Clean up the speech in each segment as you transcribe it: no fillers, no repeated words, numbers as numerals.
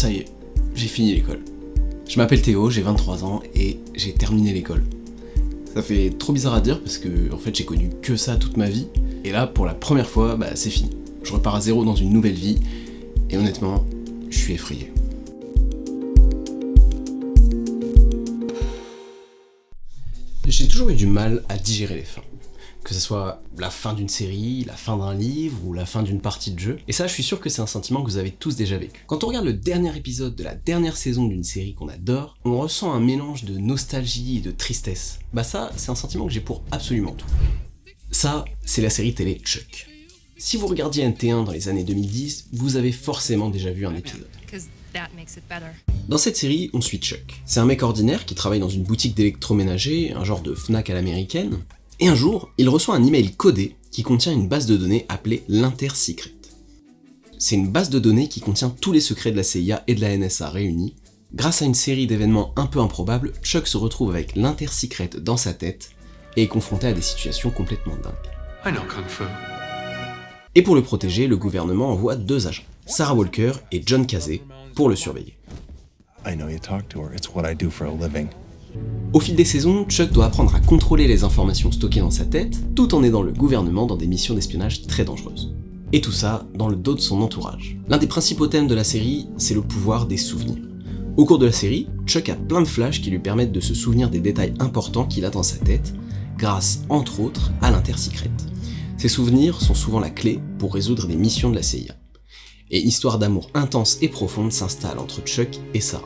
ça y est, j'ai fini l'école. Je m'appelle Théo, j'ai 23 ans et j'ai terminé l'école. Ça fait trop bizarre à dire parce que en fait j'ai connu que ça toute ma vie, et là pour la première fois, c'est fini. Je repars à zéro dans une nouvelle vie, et honnêtement, je suis effrayé. J'ai toujours eu du mal à digérer les fins. Que ce soit la fin d'une série, la fin d'un livre ou la fin d'une partie de jeu. Et ça, je suis sûr que c'est un sentiment que vous avez tous déjà vécu. Quand on regarde le dernier épisode de la dernière saison d'une série qu'on adore, on ressent un mélange de nostalgie et de tristesse. Ça, c'est un sentiment que j'ai pour absolument tout. Ça, c'est la série télé Chuck. Si vous regardiez NT1 dans les années 2010, vous avez forcément déjà vu un épisode. Dans cette série, on suit Chuck. C'est un mec ordinaire qui travaille dans une boutique d'électroménager, un genre de Fnac à l'américaine, et un jour, il reçoit un email codé qui contient une base de données appelée l'Inter-Secret. C'est une base de données qui contient tous les secrets de la CIA et de la NSA réunis. Grâce à une série d'événements un peu improbables, Chuck se retrouve avec l'Inter-Secret dans sa tête et est confronté à des situations complètement dingues. Et pour le protéger, le gouvernement envoie 2 agents, Sarah Walker et John Casey, pour le surveiller. Au fil des saisons, Chuck doit apprendre à contrôler les informations stockées dans sa tête, tout en aidant le gouvernement dans des missions d'espionnage très dangereuses. Et tout ça dans le dos de son entourage. L'un des principaux thèmes de la série, c'est le pouvoir des souvenirs. Au cours de la série, Chuck a plein de flashs qui lui permettent de se souvenir des détails importants qu'il a dans sa tête, grâce, entre autres, à l'Inter-Secret. Ces souvenirs sont souvent la clé pour résoudre des missions de la CIA. Et une histoire d'amour intense et profonde s'installe entre Chuck et Sarah.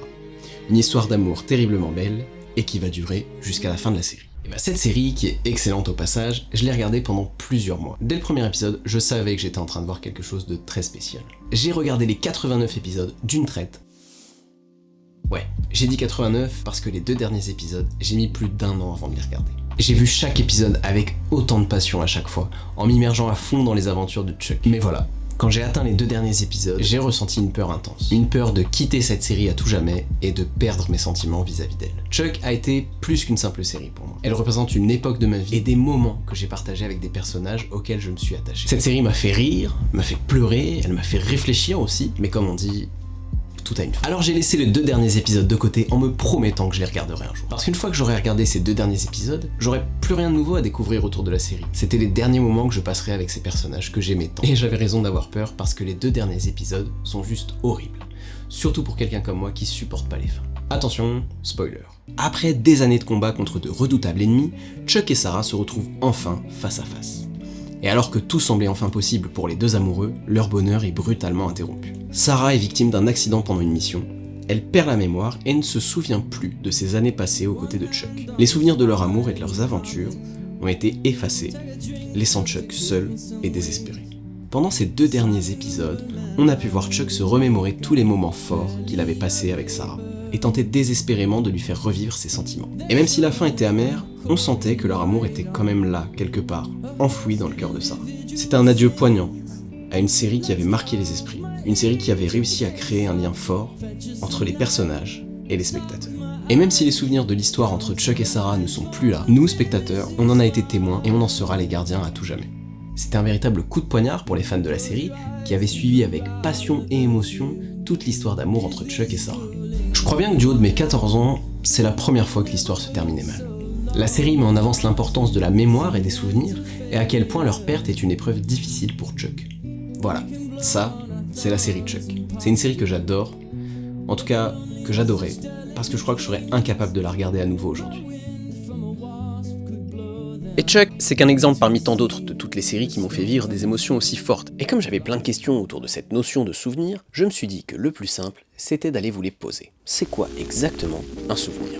Une histoire d'amour terriblement belle, et qui va durer jusqu'à la fin de la série. Et cette série, qui est excellente au passage, je l'ai regardée pendant plusieurs mois. Dès le premier épisode, je savais que j'étais en train de voir quelque chose de très spécial. J'ai regardé les 89 épisodes d'une traite. Ouais, j'ai dit 89 parce que les 2 derniers épisodes, j'ai mis plus d'1 an avant de les regarder. J'ai vu chaque épisode avec autant de passion à chaque fois, en m'immergeant à fond dans les aventures de Chuck. Mais voilà, quand j'ai atteint les 2 derniers épisodes, j'ai ressenti une peur intense. Une peur de quitter cette série à tout jamais et de perdre mes sentiments vis-à-vis d'elle. Chuck a été plus qu'une simple série pour moi. Elle représente une époque de ma vie et des moments que j'ai partagés avec des personnages auxquels je me suis attaché. Cette série m'a fait rire, m'a fait pleurer, elle m'a fait réfléchir aussi, mais comme on dit, tout a une fin. Alors j'ai laissé les 2 derniers épisodes de côté en me promettant que je les regarderai un jour. Parce qu'une fois que j'aurai regardé ces 2 derniers épisodes, j'aurai plus rien de nouveau à découvrir autour de la série. C'était les derniers moments que je passerai avec ces personnages que j'aimais tant. Et j'avais raison d'avoir peur parce que les 2 derniers épisodes sont juste horribles. Surtout pour quelqu'un comme moi qui supporte pas les fins. Attention, spoiler. Après des années de combat contre de redoutables ennemis, Chuck et Sarah se retrouvent enfin face à face. Et alors que tout semblait enfin possible pour les 2 amoureux, leur bonheur est brutalement interrompu. Sarah est victime d'un accident pendant une mission, elle perd la mémoire et ne se souvient plus de ses années passées aux côtés de Chuck. Les souvenirs de leur amour et de leurs aventures ont été effacés, laissant Chuck seul et désespéré. Pendant ces 2 derniers épisodes, on a pu voir Chuck se remémorer tous les moments forts qu'il avait passés avec Sarah, et tenter désespérément de lui faire revivre ses sentiments. Et même si la fin était amère, on sentait que leur amour était quand même là, quelque part, enfoui dans le cœur de Sarah. C'était un adieu poignant à une série qui avait marqué les esprits, une série qui avait réussi à créer un lien fort entre les personnages et les spectateurs. Et même si les souvenirs de l'histoire entre Chuck et Sarah ne sont plus là, nous, spectateurs, on en a été témoins et on en sera les gardiens à tout jamais. C'était un véritable coup de poignard pour les fans de la série, qui avaient suivi avec passion et émotion toute l'histoire d'amour entre Chuck et Sarah. Je crois bien que du haut de mes 14 ans, c'est la première fois que l'histoire se terminait mal. La série met en avance l'importance de la mémoire et des souvenirs, et à quel point leur perte est une épreuve difficile pour Chuck. Voilà, ça, c'est la série Chuck. C'est une série que j'adore, en tout cas que j'adorais, parce que je crois que je serais incapable de la regarder à nouveau aujourd'hui. Et Chuck, c'est qu'un exemple parmi tant d'autres de toutes les séries qui m'ont fait vivre des émotions aussi fortes. Et comme j'avais plein de questions autour de cette notion de souvenir, je me suis dit que le plus simple, c'était d'aller vous les poser. C'est quoi exactement un souvenir ?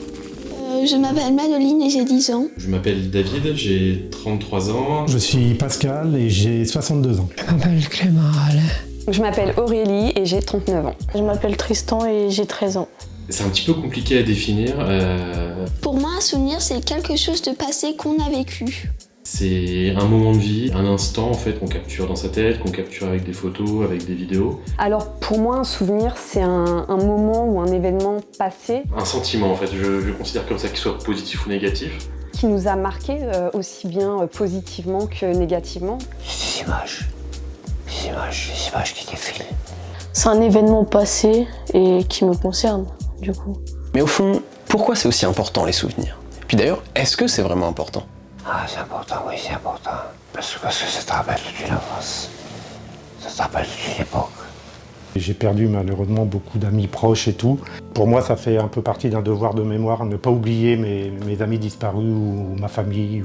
Je m'appelle Madeline et j'ai 10 ans. Je m'appelle David, j'ai 33 ans. Je suis Pascal et j'ai 62 ans. Je m'appelle Clément Alain. Je m'appelle Aurélie et j'ai 39 ans. Je m'appelle Tristan et j'ai 13 ans. C'est un petit peu compliqué à définir. Pour moi, un souvenir, c'est quelque chose de passé qu'on a vécu. C'est un moment de vie, un instant en fait qu'on capture dans sa tête, qu'on capture avec des photos, avec des vidéos. Alors pour moi, un souvenir, c'est un moment ou un événement passé. Un sentiment en fait, je le considère comme ça, qu'il soit positif ou négatif. Qui nous a marqué aussi bien positivement que négativement. Des images qui défilent. C'est un événement passé et qui me concerne, du coup. Mais au fond, pourquoi c'est aussi important les souvenirs? Puis d'ailleurs, est-ce que c'est vraiment important? Ah, c'est important, oui, c'est important. Parce que ça te rappelle toute une enfance. Ça te rappelle toute une époque. J'ai perdu malheureusement beaucoup d'amis proches et tout. Pour moi, ça fait un peu partie d'un devoir de mémoire, ne pas oublier mes amis disparus ou ma famille.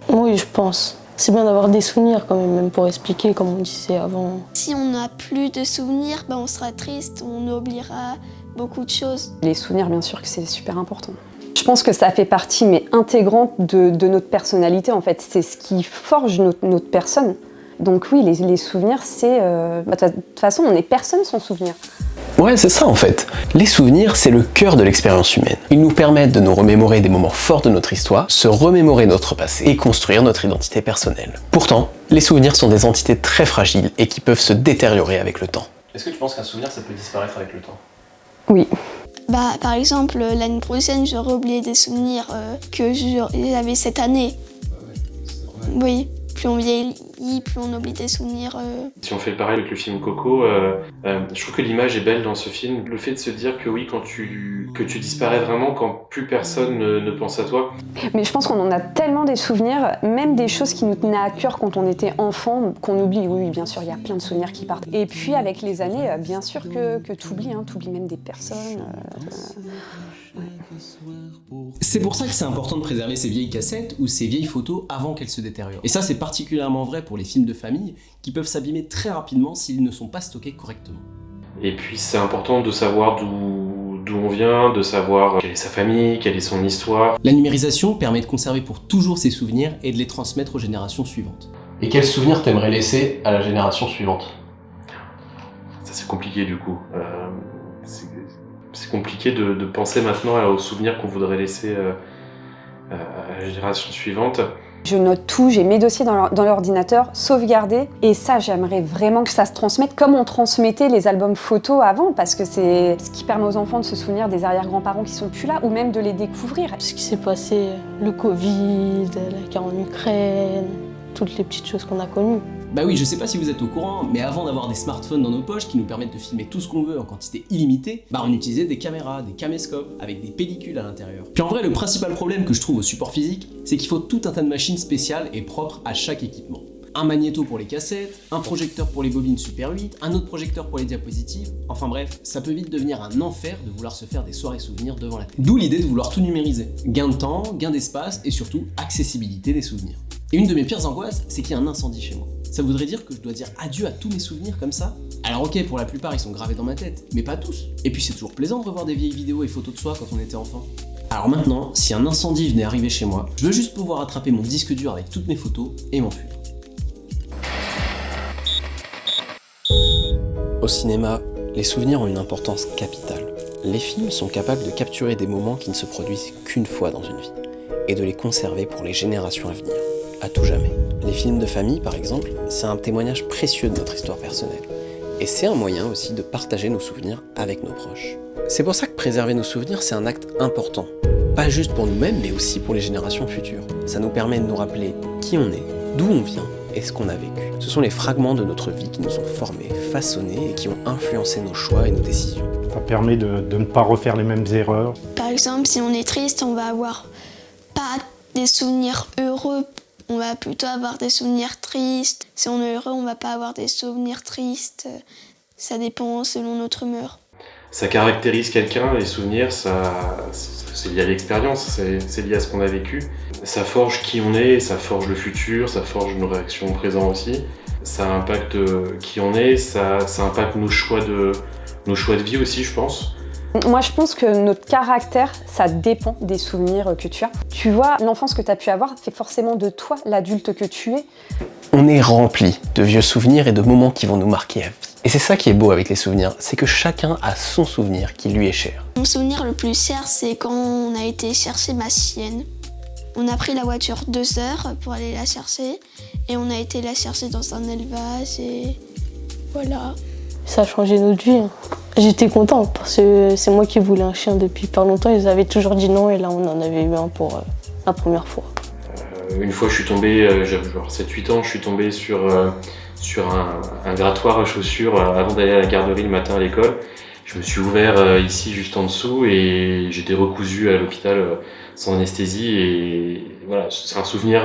Oui, je pense. C'est bien d'avoir des souvenirs quand même pour expliquer, comme on disait avant. Si on n'a plus de souvenirs, on sera triste, on oubliera beaucoup de choses. Les souvenirs, bien sûr que c'est super important. Je pense que ça fait partie, mais intégrante de notre personnalité en fait. C'est ce qui forge notre personne. Donc oui, les souvenirs, c'est... de toute façon, on n'est personne sans souvenirs. Ouais, c'est ça en fait. Les souvenirs, c'est le cœur de l'expérience humaine. Ils nous permettent de nous remémorer des moments forts de notre histoire, se remémorer notre passé et construire notre identité personnelle. Pourtant, les souvenirs sont des entités très fragiles et qui peuvent se détériorer avec le temps. Est-ce que tu penses qu'un souvenir, ça peut disparaître avec le temps? Oui. Par exemple, l'année prochaine, j'aurais oublié des souvenirs que j'avais cette année. Oui, plus on vieillit, plus on oublie des souvenirs. Si on fait pareil avec le film Coco, je trouve que l'image est belle dans ce film. Le fait de se dire que oui, que tu disparais vraiment quand plus personne ne pense à toi. Mais je pense qu'on en a tellement des souvenirs, même des choses qui nous tenaient à cœur quand on était enfant, qu'on oublie. Oui, bien sûr, il y a plein de souvenirs qui partent. Et puis avec les années, bien sûr que tu oublies, tu oublies même des personnes. Ouais. C'est pour ça que c'est important de préserver ces vieilles cassettes ou ces vieilles photos avant qu'elles se détériorent. Et ça, c'est particulièrement vrai pour les films de famille qui peuvent s'abîmer très rapidement s'ils ne sont pas stockés correctement. Et puis c'est important de savoir d'où on vient, de savoir quelle est sa famille, quelle est son histoire. La numérisation permet de conserver pour toujours ces souvenirs et de les transmettre aux générations suivantes. Et quels souvenirs t'aimerais laisser à la génération suivante? Ça c'est compliqué du coup. C'est compliqué de penser maintenant aux souvenirs qu'on voudrait laisser à la génération suivante. Je note tout, j'ai mes dossiers dans l'ordinateur, sauvegardés. Et ça, j'aimerais vraiment que ça se transmette comme on transmettait les albums photos avant, parce que c'est ce qui permet aux enfants de se souvenir des arrière-grands-parents qui sont plus là, ou même de les découvrir. Ce qui s'est passé, le Covid, la guerre en Ukraine, toutes les petites choses qu'on a connues. Bah oui, je sais pas si vous êtes au courant, mais avant d'avoir des smartphones dans nos poches qui nous permettent de filmer tout ce qu'on veut en quantité illimitée, on utilisait des caméras, des caméscopes, avec des pellicules à l'intérieur. Puis en vrai, le principal problème que je trouve au support physique, c'est qu'il faut tout un tas de machines spéciales et propres à chaque équipement. Un magnéto pour les cassettes, un projecteur pour les bobines Super 8, un autre projecteur pour les diapositives, enfin bref, ça peut vite devenir un enfer de vouloir se faire des soirées souvenirs devant la télé. D'où l'idée de vouloir tout numériser. Gain de temps, gain d'espace et surtout accessibilité des souvenirs. Et une de mes pires angoisses, c'est qu'il y a un incendie chez moi. Ça voudrait dire que je dois dire adieu à tous mes souvenirs comme ça? Alors ok, pour la plupart ils sont gravés dans ma tête, mais pas tous. Et puis c'est toujours plaisant de revoir des vieilles vidéos et photos de soi quand on était enfant. Alors maintenant, si un incendie venait arriver chez moi, je veux juste pouvoir attraper mon disque dur avec toutes mes photos et m'enfuir. Au cinéma, les souvenirs ont une importance capitale. Les films sont capables de capturer des moments qui ne se produisent qu'une fois dans une vie, et de les conserver pour les générations à venir, à tout jamais. Les films de famille, par exemple, c'est un témoignage précieux de notre histoire personnelle. Et c'est un moyen aussi de partager nos souvenirs avec nos proches. C'est pour ça que préserver nos souvenirs, c'est un acte important. Pas juste pour nous-mêmes, mais aussi pour les générations futures. Ça nous permet de nous rappeler qui on est, d'où on vient et ce qu'on a vécu. Ce sont les fragments de notre vie qui nous ont formés, façonnés et qui ont influencé nos choix et nos décisions. Ça permet de ne pas refaire les mêmes erreurs. Par exemple, si on est triste, on va avoir pas des souvenirs heureux. On va plutôt avoir des souvenirs tristes. Si on est heureux, on va pas avoir des souvenirs tristes. Ça dépend selon notre humeur. Ça caractérise quelqu'un, les souvenirs, c'est lié à l'expérience, c'est lié à ce qu'on a vécu. Ça forge qui on est, ça forge le futur, ça forge nos réactions au présent aussi. Ça impacte qui on est, ça impacte nos choix de vie aussi, je pense. Moi, je pense que notre caractère, ça dépend des souvenirs que tu as. Tu vois, l'enfance que tu as pu avoir fait forcément de toi l'adulte que tu es. On est rempli de vieux souvenirs et de moments qui vont nous marquer à vie. Et c'est ça qui est beau avec les souvenirs, c'est que chacun a son souvenir qui lui est cher. Mon souvenir le plus cher, c'est quand on a été chercher ma chienne. On a pris la voiture 2 heures pour aller la chercher et on a été la chercher dans un élevage et voilà. Ça a changé notre vie. J'étais contente parce que c'est moi qui voulais un chien depuis pas longtemps. Ils avaient toujours dit non et là on en avait eu un pour la première fois. Une fois je suis tombé, j'avais genre 7-8 ans, je suis tombé sur sur un grattoir à chaussures avant d'aller à la garderie le matin à l'école. Je me suis ouvert ici juste en dessous et j'étais recousu à l'hôpital sans anesthésie et voilà, c'est un souvenir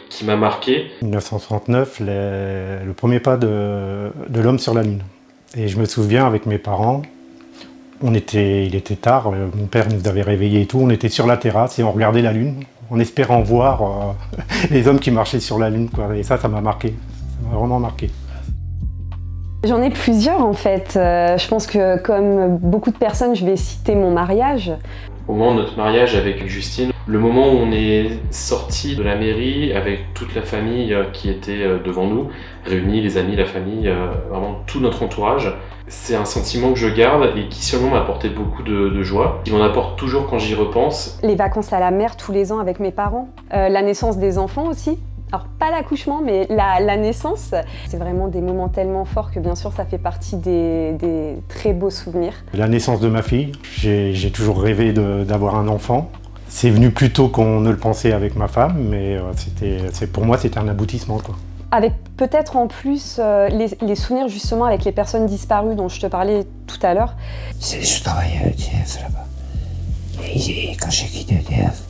qui m'a marqué. 1969, le premier pas de l'homme sur la Lune. Et je me souviens avec mes parents, il était tard, mon père nous avait réveillés et tout, on était sur la terrasse et on regardait la Lune en espérant voir les hommes qui marchaient sur la Lune, quoi. Et ça m'a marqué, ça m'a vraiment marqué. J'en ai plusieurs en fait. Je pense que comme beaucoup de personnes, je vais citer mon mariage. Au moment de notre mariage avec Justine, le moment où on est sorti de la mairie avec toute la famille qui était devant nous, réunis, les amis, la famille, vraiment tout notre entourage, c'est un sentiment que je garde et qui seulement m'a apporté beaucoup de joie, qui m'en apporte toujours quand j'y repense. Les vacances à la mer tous les ans avec mes parents, la naissance des enfants aussi. Alors pas l'accouchement, mais la naissance, c'est vraiment des moments tellement forts que bien sûr ça fait partie des très beaux souvenirs. La naissance de ma fille, j'ai toujours rêvé d'avoir un enfant. C'est venu plus tôt qu'on ne le pensait avec ma femme, mais pour moi c'était un aboutissement, quoi. Avec peut-être en plus les souvenirs justement avec les personnes disparues dont je te parlais tout à l'heure. Je travaillais à EDF là-bas. Et quand j'ai quitté EDF,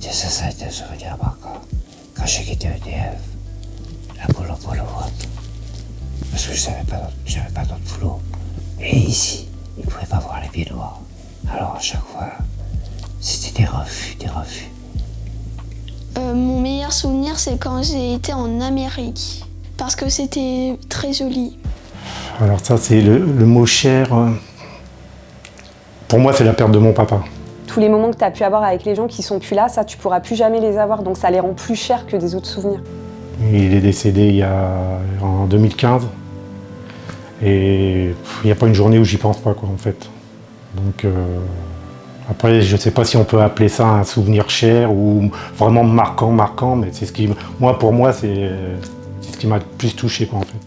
ça a été un souvenir marquant. Quand j'ai quitté EDF, la boulot pour le vote, parce que je n'avais pas d'autre boulot. Et ici, ils ne pouvaient pas voir les pieds noirs. Alors à chaque fois, c'était des refus. Mon meilleur souvenir, c'est quand j'ai été en Amérique, parce que c'était très joli. Alors ça, c'est le mot cher. Pour moi, c'est la perte de mon papa. Tous les moments que tu as pu avoir avec les gens qui sont plus là, ça tu pourras plus jamais les avoir, donc ça les rend plus chers que des autres souvenirs. Il est décédé en 2015 et il n'y a pas une journée où j'y pense pas, quoi, en fait. Donc après, je sais pas si on peut appeler ça un souvenir cher ou vraiment marquant, mais c'est pour moi c'est ce qui m'a le plus touché, quoi, en fait.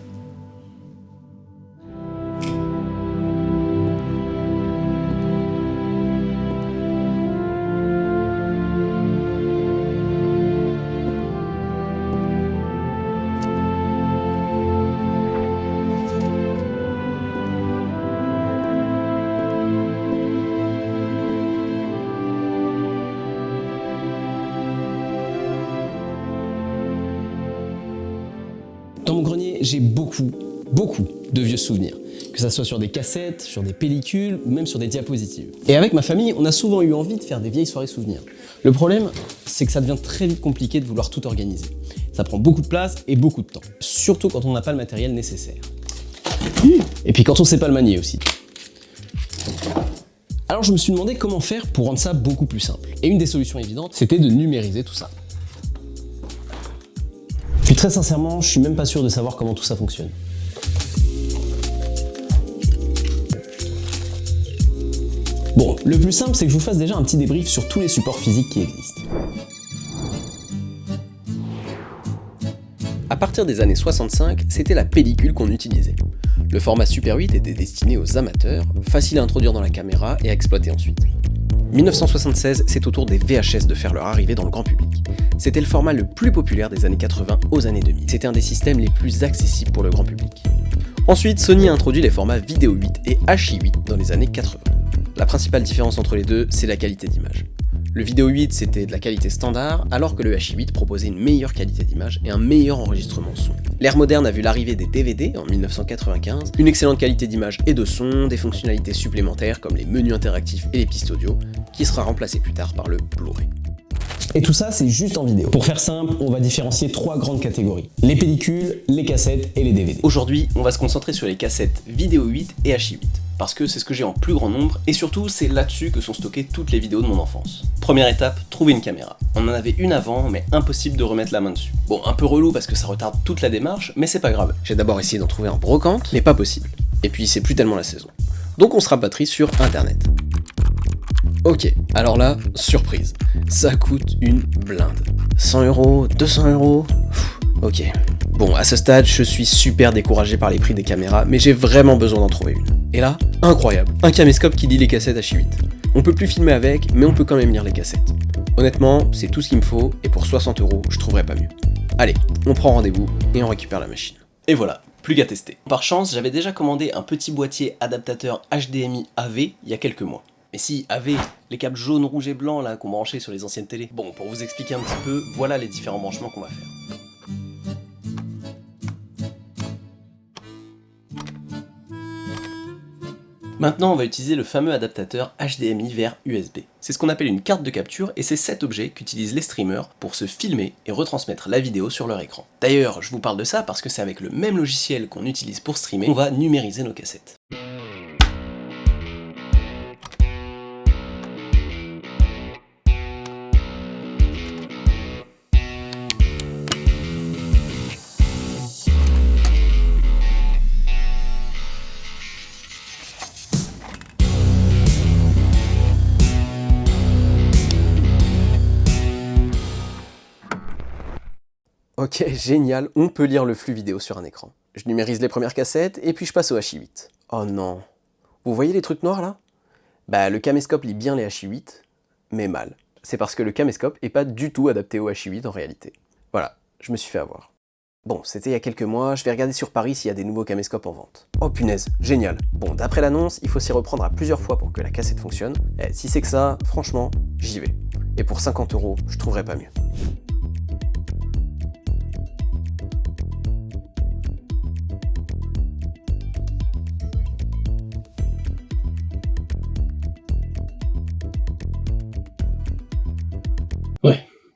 Dans mon grenier, j'ai beaucoup de vieux souvenirs, que ça soit sur des cassettes, sur des pellicules ou même sur des diapositives. Et avec ma famille, on a souvent eu envie de faire des vieilles soirées souvenirs. Le problème, c'est que ça devient très vite compliqué de vouloir tout organiser. Ça prend beaucoup de place et beaucoup de temps, surtout quand on n'a pas le matériel nécessaire. Et puis quand on sait pas le manier aussi. Alors je me suis demandé comment faire pour rendre ça beaucoup plus simple. Et une des solutions évidentes, c'était de numériser tout ça. Puis très sincèrement, je suis même pas sûr de savoir comment tout ça fonctionne. Bon, le plus simple, c'est que je vous fasse déjà un petit débrief sur tous les supports physiques qui existent. À partir des années 65, c'était la pellicule qu'on utilisait. Le format Super 8 était destiné aux amateurs, facile à introduire dans la caméra et à exploiter ensuite. 1976, c'est au tour des VHS de faire leur arrivée dans le grand public. C'était le format le plus populaire des années 80 aux années 2000. C'était un des systèmes les plus accessibles pour le grand public. Ensuite, Sony a introduit les formats Vidéo 8 et HI8 dans les années 80. La principale différence entre les deux, c'est la qualité d'image. Le Vidéo 8, c'était de la qualité standard, alors que le HI8 proposait une meilleure qualité d'image et un meilleur enregistrement son. L'ère moderne a vu l'arrivée des DVD en 1995, une excellente qualité d'image et de son, des fonctionnalités supplémentaires comme les menus interactifs et les pistes audio, qui sera remplacé plus tard par le Blu-ray. Et tout ça, c'est juste en vidéo. Pour faire simple, on va différencier 3 grandes catégories. Les pellicules, les cassettes et les DVD. Aujourd'hui, on va se concentrer sur les cassettes Vidéo 8 et HI8. Parce que c'est ce que j'ai en plus grand nombre, et surtout c'est là-dessus que sont stockées toutes les vidéos de mon enfance. Première étape, trouver une caméra. On en avait une avant, mais impossible de remettre la main dessus. Bon, un peu relou parce que ça retarde toute la démarche, mais c'est pas grave. J'ai d'abord essayé d'en trouver en brocante, mais pas possible. Et puis c'est plus tellement la saison. Donc on se rabattit sur internet. Ok, alors là, surprise, ça coûte une blinde. 100 €, 200 €, ok. Bon, à ce stade, je suis super découragé par les prix des caméras, mais j'ai vraiment besoin d'en trouver une. Et là, incroyable, un caméscope qui lit les cassettes HI8. On peut plus filmer avec, mais on peut quand même lire les cassettes. Honnêtement, c'est tout ce qu'il me faut, et pour 60 €, je trouverais pas mieux. Allez, on prend rendez-vous, et on récupère la machine. Et voilà, plus qu'à tester. Par chance, j'avais déjà commandé un petit boîtier adaptateur HDMI AV il y a quelques mois. Mais si, AV, les câbles jaunes, rouges et blancs là qu'on branchait sur les anciennes télés. Bon, pour vous expliquer un petit peu, voilà les différents branchements qu'on va faire. Maintenant, on va utiliser le fameux adaptateur HDMI vers USB. C'est ce qu'on appelle une carte de capture et c'est cet objet qu'utilisent les streamers pour se filmer et retransmettre la vidéo sur leur écran. D'ailleurs, je vous parle de ça parce que c'est avec le même logiciel qu'on utilise pour streamer qu'on va numériser nos cassettes. Ok, génial, on peut lire le flux vidéo sur un écran. Je numérise les premières cassettes et puis je passe au H8. Oh non. Vous voyez les trucs noirs là? Bah le caméscope lit bien les H8, mais mal. C'est parce que le caméscope est pas du tout adapté au H8 en réalité. Voilà, je me suis fait avoir. Bon, c'était il y a quelques mois, je vais regarder sur Paris s'il y a des nouveaux caméscopes en vente. Oh punaise, génial. Bon, d'après l'annonce, il faut s'y reprendre à plusieurs fois pour que la cassette fonctionne. Et si c'est que ça, franchement, j'y vais. Et pour 50 €, je trouverais pas mieux.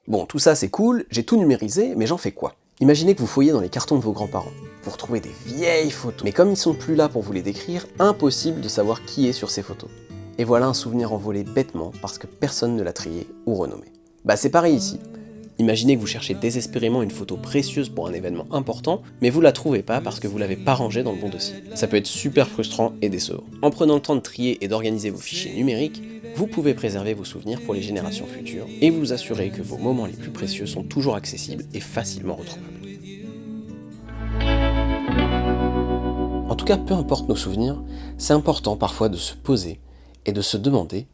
Bon, tout ça c'est cool, j'ai tout numérisé, mais j'en fais quoi? Imaginez que vous fouillez dans les cartons de vos grands-parents. Vous retrouvez des vieilles photos. Mais comme ils sont plus là pour vous les décrire, impossible de savoir qui est sur ces photos. Et voilà un souvenir envolé bêtement parce que personne ne l'a trié ou renommé. Bah c'est pareil ici. Imaginez que vous cherchez désespérément une photo précieuse pour un événement important, mais vous la trouvez pas parce que vous l'avez pas rangée dans le bon dossier. Ça peut être super frustrant et décevant. En prenant le temps de trier et d'organiser vos fichiers numériques, vous pouvez préserver vos souvenirs pour les générations futures et vous assurer que vos moments les plus précieux sont toujours accessibles et facilement retrouvables. En tout cas, peu importe nos souvenirs, c'est important parfois de se poser et de se demander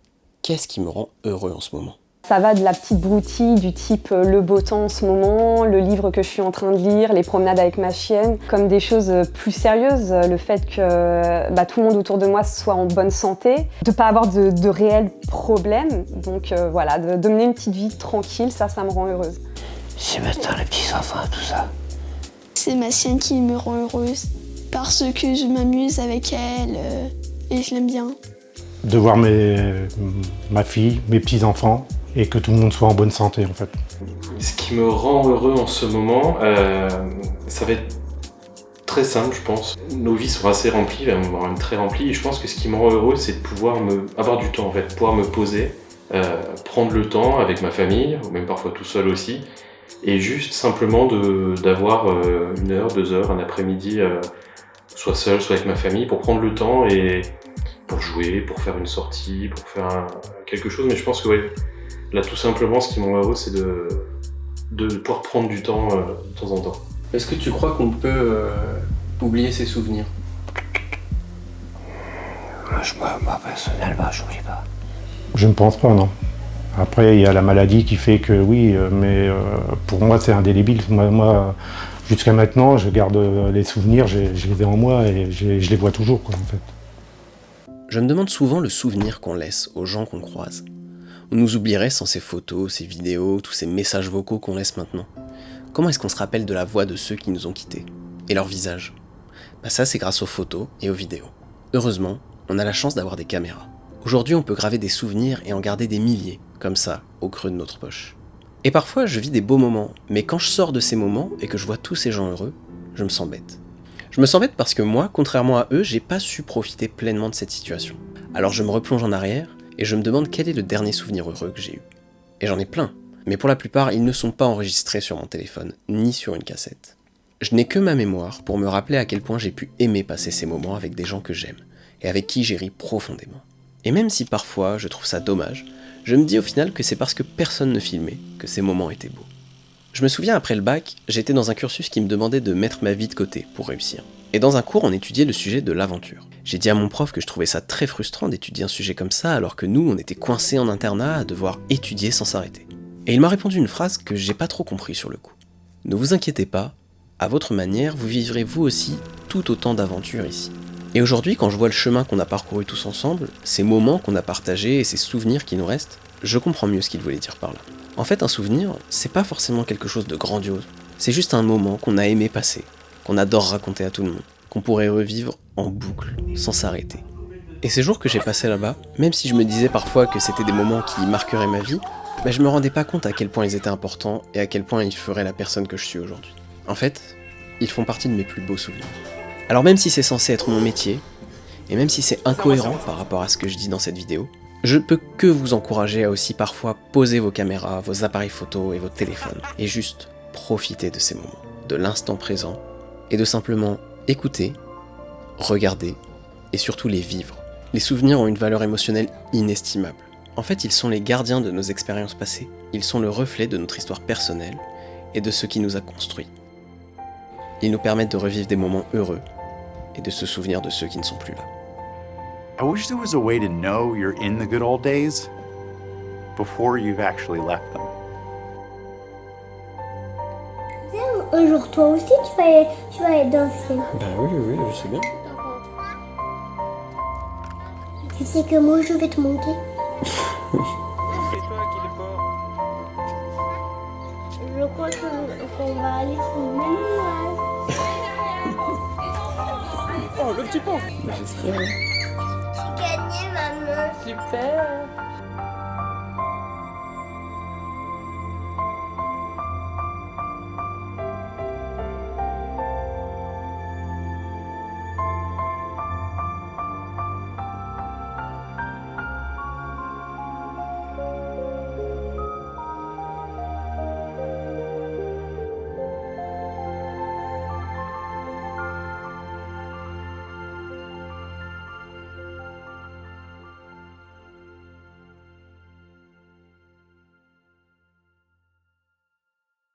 qu'est-ce qui me rend heureux en ce moment. Ça va de la petite broutille du type le beau temps en ce moment, le livre que je suis en train de lire, les promenades avec ma chienne, comme des choses plus sérieuses, le fait que tout le monde autour de moi soit en bonne santé, de ne pas avoir de réels problèmes, donc voilà, de mener une petite vie tranquille, ça me rend heureuse. C'est maintenant les petits enfants, tout ça. C'est ma chienne qui me rend heureuse parce que je m'amuse avec elle et je l'aime bien. De voir ma fille, mes petits-enfants, et que tout le monde soit en bonne santé en fait. Ce qui me rend heureux en ce moment, ça va être très simple je pense. Nos vies sont assez remplies, même très remplies, et je pense que ce qui me rend heureux c'est de pouvoir avoir du temps en fait, pouvoir me poser, prendre le temps avec ma famille, ou même parfois tout seul aussi, et juste simplement d'avoir 1 heure, 2 heures, un après-midi, soit seul, soit avec ma famille, pour prendre le temps et pour jouer, pour faire une sortie, pour faire quelque chose, mais je pense que ouais, là, tout simplement, ce qui me rend heureux, c'est de pouvoir prendre du temps de temps en temps. Est-ce que tu crois qu'on peut oublier ses souvenirs? Moi, personnellement, je n'oublie pas. Je ne pense pas, non. Après, il y a la maladie qui fait que oui, mais pour moi, c'est indélébile. Moi, jusqu'à maintenant, je garde les souvenirs, je les ai en moi et je les vois toujours, quoi, en fait. Je me demande souvent le souvenir qu'on laisse aux gens qu'on croise. On nous oublierait sans ces photos, ces vidéos, tous ces messages vocaux qu'on laisse maintenant. Comment est-ce qu'on se rappelle de la voix de ceux qui nous ont quittés? Et leur visage? Ça c'est grâce aux photos et aux vidéos. Heureusement, on a la chance d'avoir des caméras. Aujourd'hui on peut graver des souvenirs et en garder des milliers, comme ça, au creux de notre poche. Et parfois je vis des beaux moments, mais quand je sors de ces moments et que je vois tous ces gens heureux, je me sens bête. Je me sens bête parce que moi, contrairement à eux, j'ai pas su profiter pleinement de cette situation. Alors je me replonge en arrière, et je me demande quel est le dernier souvenir heureux que j'ai eu. Et j'en ai plein, mais pour la plupart, ils ne sont pas enregistrés sur mon téléphone, ni sur une cassette. Je n'ai que ma mémoire pour me rappeler à quel point j'ai pu aimer passer ces moments avec des gens que j'aime, et avec qui j'ai ri profondément. Et même si parfois je trouve ça dommage, je me dis au final que c'est parce que personne ne filmait que ces moments étaient beaux. Je me souviens après le bac, j'étais dans un cursus qui me demandait de mettre ma vie de côté pour réussir. Et dans un cours, on étudiait le sujet de l'aventure. J'ai dit à mon prof que je trouvais ça très frustrant d'étudier un sujet comme ça alors que nous, on était coincés en internat à devoir étudier sans s'arrêter. Et il m'a répondu une phrase que j'ai pas trop compris sur le coup. Ne vous inquiétez pas, à votre manière, vous vivrez vous aussi tout autant d'aventures ici. Et aujourd'hui, quand je vois le chemin qu'on a parcouru tous ensemble, ces moments qu'on a partagés et ces souvenirs qui nous restent, je comprends mieux ce qu'il voulait dire par là. En fait, un souvenir, c'est pas forcément quelque chose de grandiose. C'est juste un moment qu'on a aimé passer, qu'on adore raconter à tout le monde, qu'on pourrait revivre en boucle, sans s'arrêter. Et ces jours que j'ai passés là-bas, même si je me disais parfois que c'était des moments qui marqueraient ma vie, je me rendais pas compte à quel point ils étaient importants et à quel point ils feraient la personne que je suis aujourd'hui. En fait, ils font partie de mes plus beaux souvenirs. Alors même si c'est censé être mon métier, et même si c'est incohérent par rapport à ce que je dis dans cette vidéo, je peux que vous encourager à aussi parfois poser vos caméras, vos appareils photo et vos téléphones, et juste profiter de ces moments, de l'instant présent, et de simplement écouter, regarder, et surtout les vivre. Les souvenirs ont une valeur émotionnelle inestimable. En fait, ils sont les gardiens de nos expériences passées, ils sont le reflet de notre histoire personnelle et de ce qui nous a construits. Ils nous permettent de revivre des moments heureux et de se souvenir de ceux qui ne sont plus là. I wish there was a way to know you're in the good old days before you've actually left them. Un jour, toi aussi, tu vas aller danser. Oui, je sais bien. Tu sais que moi, je vais te manquer. Je crois qu'on va aller sur le même nuage. Oh, le petit pot. J'espère. J'ai gagné, maman. Super.